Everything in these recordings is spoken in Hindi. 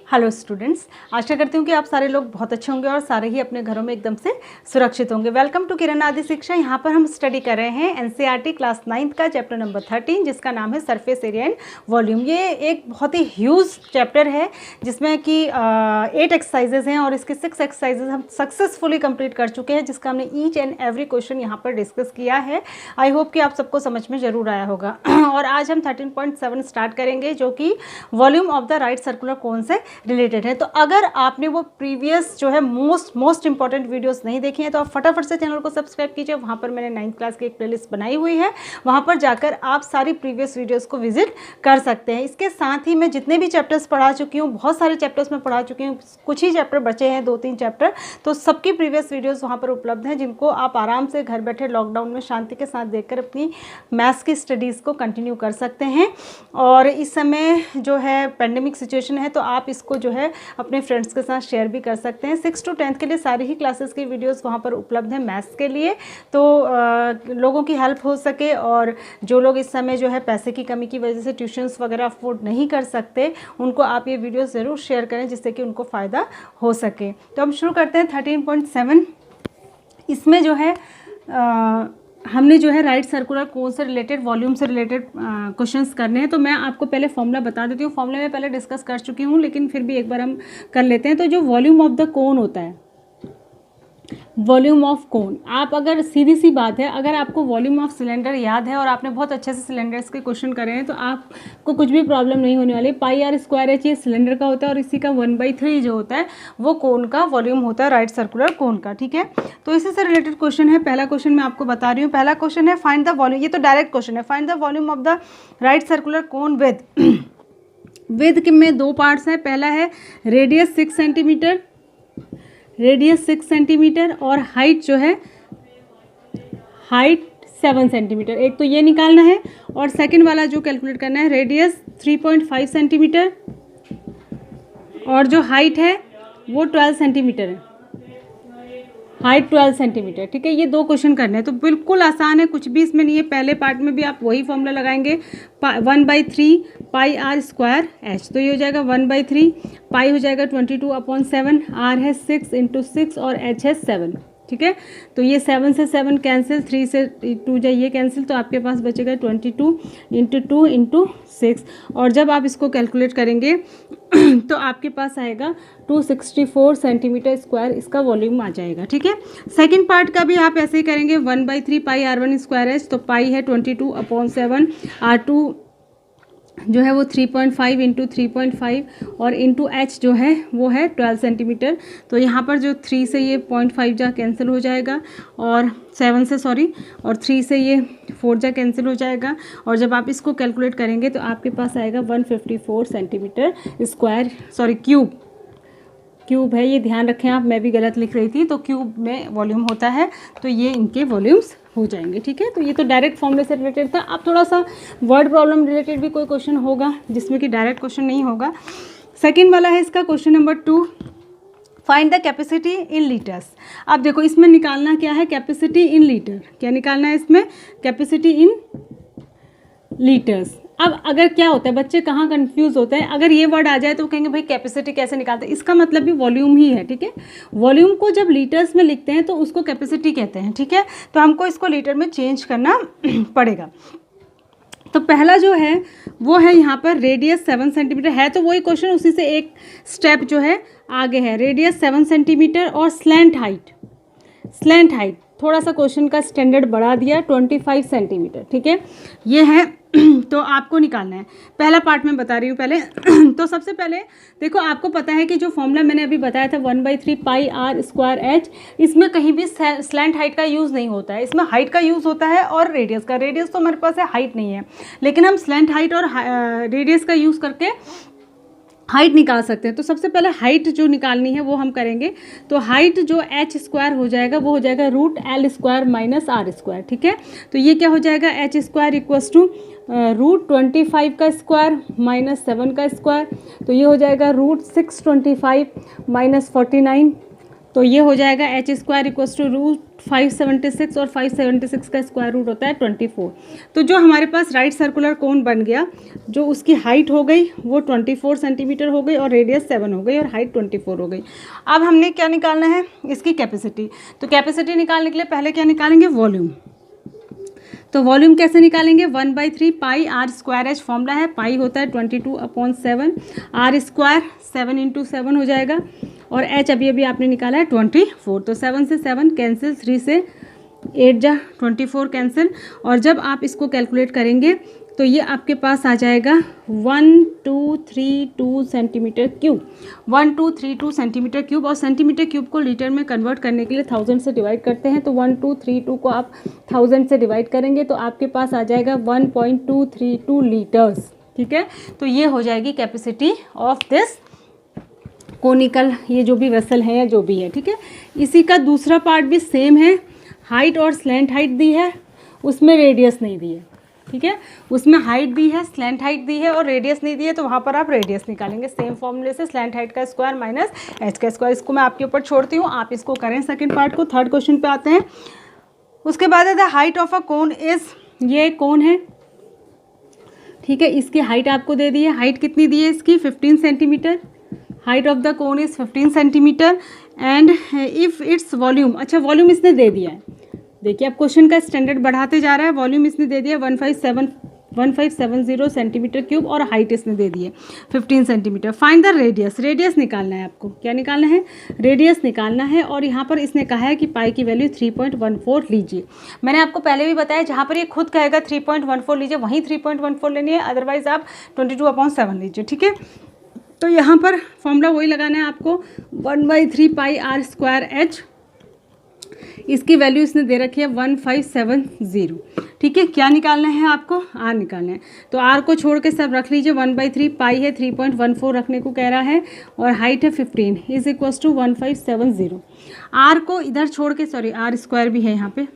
हेलो स्टूडेंट्स, आशा करती हूँ कि आप सारे लोग बहुत अच्छे होंगे और सारे ही अपने घरों में एकदम से सुरक्षित होंगे। वेलकम टू किरण आदि शिक्षा। यहाँ पर हम स्टडी कर रहे हैं एनसीईआरटी क्लास 9th का चैप्टर नंबर 13, जिसका नाम है सरफेस एरिया एंड वॉल्यूम। ये एक बहुत ही ह्यूज चैप्टर है जिसमें कि 8 एक्सरसाइजेज हैं और इसके 6 एक्सरसाइजेज हम सक्सेसफुली कंप्लीट कर चुके हैं, जिसका हमने ईच एंड एवरी क्वेश्चन यहाँ पर डिस्कस किया है। आई होप कि आप सबको समझ में ज़रूर आया होगा। और आज हम 13.7 स्टार्ट करेंगे, जो कि volume of the right circular cone से रिलेटेड है। तो अगर आपने वो प्रीवियस जो है मोस्ट इंपॉर्टेंट वीडियोस नहीं देखी हैं तो आप फटाफट से चैनल को सब्सक्राइब कीजिए। वहाँ पर मैंने 9th क्लास की एक प्लेलिस्ट बनाई हुई है, वहाँ पर जाकर आप सारी प्रीवियस वीडियोस को विजिट कर सकते हैं। इसके साथ ही मैं जितने भी चैप्टर्स पढ़ा चुकी हूँ, बहुत सारे चैप्टर्स में पढ़ा चुकी हूँ, कुछ ही चैप्टर बचे हैं, 2-3 चैप्टर, तो सबकी प्रीवियस वीडियोज़ वहाँ पर उपलब्ध हैं, जिनको आप आराम से घर बैठे लॉकडाउन में शांति के साथ देखकर अपनी मैथ्स की स्टडीज़ को कंटिन्यू कर सकते हैं। और इस समय जो है पेंडेमिक सिचुएशन है, तो आप इसको जो है अपने फ्रेंड्स के साथ शेयर भी कर सकते हैं। 6 to 10th के लिए सारी ही क्लासेस की वीडियोस वहाँ पर उपलब्ध हैं मैथ्स के लिए, तो लोगों की हेल्प हो सके। और जो लोग इस समय जो है पैसे की कमी की वजह से ट्यूशन्स वगैरह अफोर्ड नहीं कर सकते, उनको आप ये वीडियोस ज़रूर शेयर करें, जिससे कि उनको फ़ायदा हो सके। तो हम शुरू करते हैं 13.7। इसमें जो है हमने जो है राइट सर्कुलर कोन से रिलेटेड, वॉल्यूम से रिलेटेड क्वेश्चंस करने हैं। तो मैं आपको पहले फॉर्मूला बता देती हूँ। फॉर्मूला में पहले डिस्कस कर चुकी हूँ, लेकिन फिर भी एक बार हम कर लेते हैं। तो जो वॉल्यूम ऑफ द कोन होता है, वॉल्यूम ऑफ कोन, आप अगर सीधी सी बात है, अगर आपको वॉल्यूम ऑफ सिलेंडर याद है और आपने बहुत अच्छे से सिलेंडर्स के क्वेश्चन करे हैं, तो आपको कुछ भी प्रॉब्लम नहीं होने वाली। πr² ये सिलेंडर का होता है और इसी का 1/3 जो होता है वो कोन का वॉल्यूम होता है, राइट सर्कुलर कोन का। ठीक है, तो इसी से रिलेटेड क्वेश्चन है। पहला क्वेश्चन मैं आपको बता रही हूँ। पहला क्वेश्चन है फाइंड द वॉल्यूम, ये तो डायरेक्ट क्वेश्चन है। Find the volume of the right circular cone with में 2 पार्ट्स हैं। पहला है रेडियस 6 सेंटीमीटर, रेडियस 6 सेंटीमीटर और हाइट जो है हाइट 7 सेंटीमीटर। एक तो ये निकालना है और सेकंड वाला जो कैलकुलेट करना है रेडियस 3.5 सेंटीमीटर और जो हाइट है वो 12 सेंटीमीटर है, हाइट 12 सेंटीमीटर। ठीक है, ये 2 क्वेश्चन करने हैं, तो बिल्कुल आसान है, कुछ भी इसमें नहीं है। पहले पार्ट में भी आप वही फॉर्मूला लगाएंगे, 1/3 πr²h, तो ये हो जाएगा 1/3, पाई हो जाएगा 22/7, r है 6 × 6 और h है 7। ठीक है, तो ये 7 से 7 कैंसिल, 3 से 2 जाइए कैंसिल, तो आपके पास बचेगा 22 × 2 × 6। और जब आप इसको कैलकुलेट करेंगे तो आपके पास आएगा 264 सेंटीमीटर स्क्वायर इसका वॉल्यूम आ जाएगा। ठीक है, सेकंड पार्ट का भी आप ऐसे ही करेंगे, 1/3 πr1²h, तो पाई है 22/7, r2 जो है वो 3.5 × 3.5 और इंटू h जो है वो है 12 सेंटीमीटर। तो यहाँ पर जो 3 से ये 0.5 जा कैंसिल हो जाएगा और 7 से और 3 से ये 4 जा कैंसिल हो जाएगा। और जब आप इसको कैलकुलेट करेंगे तो आपके पास आएगा 154 सेंटीमीटर स्क्वायर, क्यूब है, ये ध्यान रखें आप, मैं भी गलत लिख रही थी। तो क्यूब में वॉल्यूम होता है, तो ये इनके वॉल्यूम्स हो जाएंगे। ठीक है, तो ये तो डायरेक्ट फॉर्मूले से रिलेटेड था। अब थोड़ा सा वर्ड प्रॉब्लम रिलेटेड भी कोई क्वेश्चन होगा जिसमें कि डायरेक्ट क्वेश्चन नहीं होगा। सेकंड वाला है इसका question number 2, find the capacity in litres. अब देखो इसमें निकालना क्या है, कैपेसिटी इन लीटर। क्या निकालना है इसमें, कैपेसिटी इन लीटर्स। अब अगर क्या होता है, बच्चे कहाँ कंफ्यूज होते हैं, अगर ये वर्ड आ जाए तो कहेंगे भाई कैपेसिटी कैसे निकालते हैं, इसका मतलब भी वॉल्यूम ही है। ठीक है, वॉल्यूम को जब लीटर्स में लिखते हैं तो उसको कैपेसिटी कहते हैं। ठीक है, तो हमको इसको लीटर में चेंज करना पड़ेगा। तो पहला जो है वो है यहाँ पर रेडियस 7 सेंटीमीटर है, तो वही क्वेश्चन उसी से एक स्टेप जो है आगे है। रेडियस 7 सेंटीमीटर और स्लैंट हाइट थोड़ा सा क्वेश्चन का स्टैंडर्ड बढ़ा दिया, 25 सेंटीमीटर। ठीक है, ये है तो आपको निकालना है। पहला पार्ट मैं बता रही हूँ पहले तो सबसे पहले देखो, आपको पता है कि जो फॉर्मूला मैंने अभी बताया था 1/3 πr²h, इसमें कहीं भी स्लैंट हाइट का यूज़ नहीं होता है, इसमें हाइट का यूज़ होता है और रेडियस का। रेडियस तो हमारे पास है, हाइट नहीं है, लेकिन हम स्लैंट हाइट और रेडियस का यूज़ करके हाइट निकाल सकते हैं। तो सबसे पहले हाइट जो निकालनी है वो हम करेंगे। तो हाइट जो h² हो जाएगा वो हो जाएगा √L² - r²। ठीक है, तो ये क्या हो जाएगा, h² = √25 का स्क्वायर माइनस 7 का स्क्वायर, तो ये हो जाएगा √625 माइनस 49, तो ये हो जाएगा एच स्क्वायर इक्वल्स टू √576 और 576 का स्क्वायर रूट होता है 24। तो जो हमारे पास राइट सर्कुलर कोन बन गया, जो उसकी हाइट हो गई वो 24 सेंटीमीटर हो गई और रेडियस 7 हो गई और हाइट 24 हो गई। अब हमने क्या निकालना है, इसकी कैपेसिटी। तो कैपेसिटी निकालने के लिए पहले क्या निकालेंगे, वॉल्यूम। तो वॉल्यूम कैसे निकालेंगे, 1/3 pi r square H formula है, पाई होता है 22/7, आर स्क्वायर 7 × 7 हो जाएगा और एच अभी अभी आपने निकाला है 24। तो 7 से 7 कैंसिल, 3 से 8 जा 24 कैंसिल, और जब आप इसको कैलकुलेट करेंगे तो ये आपके पास आ जाएगा 1232 सेंटीमीटर क्यूब, 1232 सेंटीमीटर क्यूब। और सेंटीमीटर क्यूब को लीटर में कन्वर्ट करने के लिए 1000 से डिवाइड करते हैं, तो 1232 को आप 1000 से डिवाइड करेंगे तो आपके पास आ जाएगा 1.232 लीटर्स। ठीक है, तो ये हो जाएगी कैपेसिटी ऑफ दिस कोनिकल, ये जो भी वेसल है या जो भी है। ठीक है, इसी का दूसरा पार्ट भी सेम है, हाइट और स्लैंट हाइट दी है, उसमें रेडियस नहीं दी है। ठीक है, उसमें हाइट दी है, स्लैंट हाइट दी है और रेडियस नहीं दी है, तो वहाँ पर आप रेडियस निकालेंगे सेम फॉर्मूले से, स्लैंट हाइट का स्क्वायर माइनस एच का स्क्वायर। इसको मैं आपके ऊपर छोड़ती हूँ, आप इसको करें सेकंड पार्ट को। थर्ड क्वेश्चन पे आते हैं। उसके बाद है the height of a cone is, ये कोन है, ठीक है, इसकी हाइट आपको दे दी है। हाइट कितनी दी है इसकी, 15 centimetre. Height of the cone is 15 centimetre and if its volume, अच्छा वॉल्यूम इसने दे दिया है, देखिए अब क्वेश्चन का स्टैंडर्ड बढ़ाते जा रहा है। वॉल्यूम इसने दे दिया 1570 सेंटीमीटर क्यूब और हाइट इसने दे दी है 15 centimetre. Find the radius, radius निकालना है आपको। क्या निकालना है, रेडियस निकालना है। और यहाँ पर इसने कहा है कि पाई की वैल्यू 3.14 लीजिए। मैंने आपको पहले भी बताया, जहाँ पर ये खुद कहेगा 3.14 लीजिए वहीं 3.14 लेनी है, अदरवाइज आप 22/7 लीजिए। ठीक है, तो यहाँ पर फॉर्मूला वही लगाना है आपको, 1/3 पाई आर स्क्वायर एच, इसकी वैल्यू इसने दे रखी है 1570। ठीक है, क्या निकालना है आपको, आर निकालना है। तो आर को छोड़ के सब रख लीजिए, 1/3 पाई है 3.14 रखने को कह रहा है और हाइट है 15 इज इक्वल्स टू 1570। आर को इधर छोड़ के, सॉरी आर स्क्वायर भी है यहाँ पे,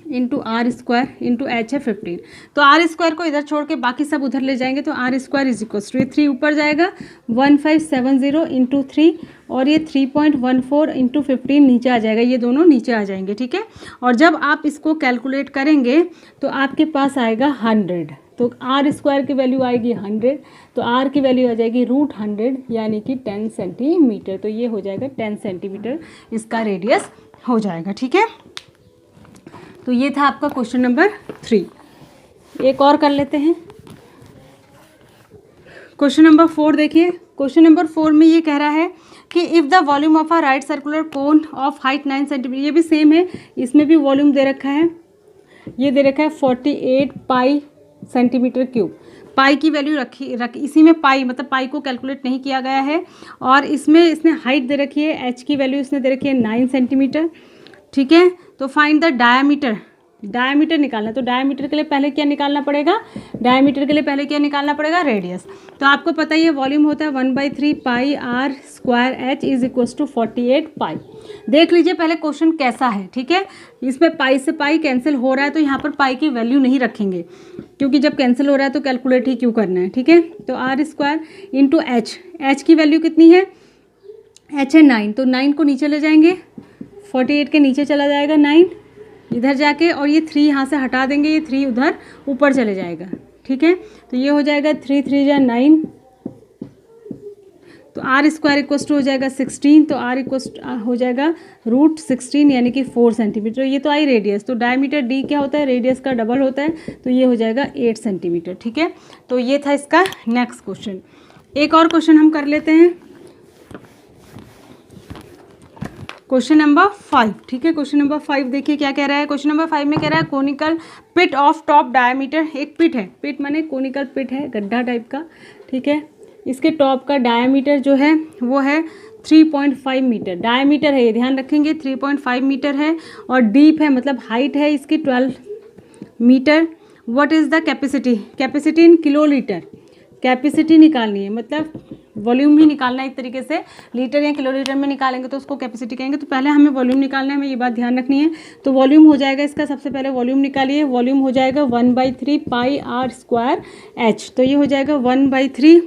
into R square into H है 15। तो आर स्क्वायर को इधर छोड़ के बाकी सब उधर ले जाएंगे, तो R square is equals to 3 ऊपर जाएगा 1570 इंटू 3 और ये 3.14 इंटू 15 नीचे आ जाएगा, ये दोनों नीचे आ जाएंगे। ठीक है, और जब आप इसको कैलकुलेट करेंगे तो आपके पास आएगा 100। तो आर स्क्वायर की वैल्यू आएगी 100, तो आर की वैल्यू आ जाएगी √100 यानी कि 10 सेंटीमीटर। तो ये हो जाएगा 10 सेंटीमीटर इसका रेडियस हो जाएगा। ठीक है, तो ये था आपका क्वेश्चन नंबर 3। एक और कर लेते हैं, क्वेश्चन नंबर 4 देखिए। क्वेश्चन नंबर 4 में ये कह रहा है कि if the volume of a right circular cone of height 9 centimetre, ये भी सेम है, इसमें भी वॉल्यूम दे रखा है, ये दे रखा है 48 पाई सेंटीमीटर क्यूब। पाई की वैल्यू रखी इसी में पाई मतलब पाई को कैलकुलेट नहीं किया गया है, और इसमें इसने हाइट दे रखी है, एच की वैल्यू इसने दे रखी है 9 सेंटीमीटर। ठीक है, तो फाइंड द डायामीटर, डायामीटर निकालना। तो डायामीटर के लिए पहले क्या निकालना पड़ेगा, डायामीटर के लिए पहले क्या निकालना पड़ेगा, रेडियस। तो आपको पता ही है वॉल्यूम होता है 1/3 pi r square h is equals to 48 pi. देख लीजिए पहले क्वेश्चन कैसा है। ठीक है, इसमें पाई से पाई कैंसिल हो रहा है, तो यहाँ पर पाई की वैल्यू नहीं रखेंगे, क्योंकि जब कैंसिल हो रहा है तो कैलकुलेट ही क्यों करना है। ठीक है, तो R square into H, H की वैल्यू कितनी है, एच है 9, तो 9 को नीचे ले जाएंगे, 48 के नीचे चला जाएगा 9 इधर जाके, और ये 3 यहाँ से हटा देंगे, ये 3 उधर ऊपर चले जाएगा। ठीक है, तो ये हो जाएगा 3 3 जा 9, तो आर स्क्वायर इक्वस टू हो जाएगा 16, तो आर इक्वस हो जाएगा √16 यानी कि 4 सेंटीमीटर। ये तो आई रेडियस, तो डायमीटर डी क्या होता है, रेडियस का डबल होता है, तो ये हो जाएगा 8 सेंटीमीटर। ठीक है, तो ये था इसका नेक्स्ट क्वेश्चन। एक और क्वेश्चन हम कर लेते हैं, क्वेश्चन नंबर 5। ठीक है, क्वेश्चन नंबर 5 देखिए क्या कह रहा है। क्वेश्चन नंबर 5 में कह रहा है conical pit of top diameter, एक पिट है, पिट माने कोनिकल पिट है, गड्ढा टाइप का। ठीक है, इसके टॉप का डायमीटर जो है वो है 3.5 मीटर, डायमीटर है ये ध्यान रखेंगे, 3.5 मीटर है, और डीप है मतलब हाइट है इसकी 12 metre. What is the capacity, capacity in kilolitre, capacity निकालनी है, मतलब वॉल्यूम ही निकालना है एक तरीके से। लीटर या किलोलीटर में निकालेंगे तो उसको कैपेसिटी कहेंगे। तो पहले हमें वॉल्यूम निकालना है, हमें ये बात ध्यान रखनी है। तो वॉल्यूम हो जाएगा इसका, सबसे पहले वॉल्यूम निकालिए। वॉल्यूम हो जाएगा 1/3 पाई आर स्क्वायर एच। तो ये हो जाएगा 1/3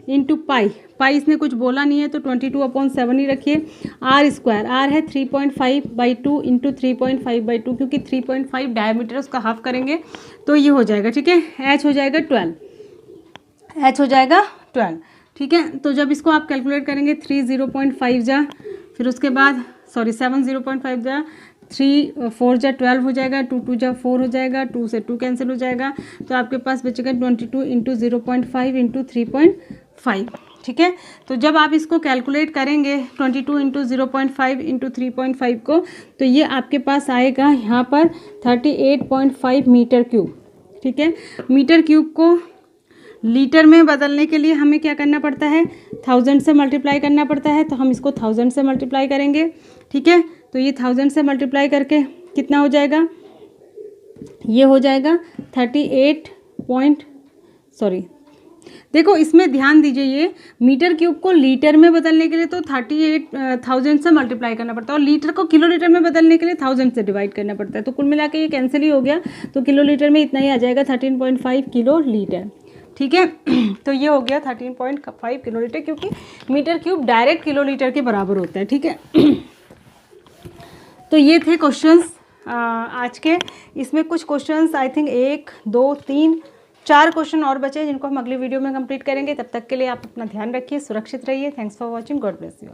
इंटू पाई। पाई इसने कुछ बोला नहीं है तो 22/7 ही रखिए। आर स्क्वायर, आर है 3.5/2 इंटू 3.5/2, क्योंकि 3.5 डायमीटर उसका हाफ करेंगे तो ये हो जाएगा, ठीक है। एच हो जाएगा 12, एच हो जाएगा 12, ठीक है। तो जब इसको आप कैलकुलेट करेंगे 3 0.5 जा, फिर उसके बाद 7 0.5 जा, 3 4 जा 12 हो जाएगा, 2 2 जा 4 हो जाएगा, 2 से 2 कैंसिल हो जाएगा, तो आपके पास बचेगा 22 इंटू 0.5 इंटू 3.5, ठीक है। तो जब आप इसको कैलकुलेट करेंगे 22 इंटू 0.5 इंटू 3.5 को, तो ये आपके पास आएगा यहाँ पर 38.5 मीटर क्यूब, ठीक है। मीटर क्यूब को लीटर में बदलने के लिए हमें क्या करना पड़ता है, 1000 से मल्टीप्लाई करना पड़ता है। तो हम इसको 1000 से मल्टीप्लाई करेंगे, ठीक है। तो ये 1000 से मल्टीप्लाई करके कितना हो जाएगा, ये हो जाएगा 38 इसमें ध्यान दीजिए, ये मीटर क्यूब को लीटर में बदलने के लिए तो 38,000 से मल्टीप्लाई करना पड़ता है, और लीटर को किलोलीटर में बदलने के लिए 1000 से डिवाइड करना पड़ता है। तो कुल मिला के ये कैंसिल ही हो गया, तो किलोलीटर में इतना ही आ जाएगा, 13.5 किलो लीटर, ठीक है। तो ये हो गया 13.5 किलोलीटर, क्योंकि मीटर क्यूब डायरेक्ट किलोलीटर के बराबर होता है, ठीक है। तो ये थे क्वेश्चंस आज के। इसमें कुछ क्वेश्चंस आई थिंक 1 2 3 4 क्वेश्चन और बचे जिनको हम अगली वीडियो में कंप्लीट करेंगे। तब तक के लिए आप अपना ध्यान रखिए, सुरक्षित रहिए। Thanks for watching, God bless you.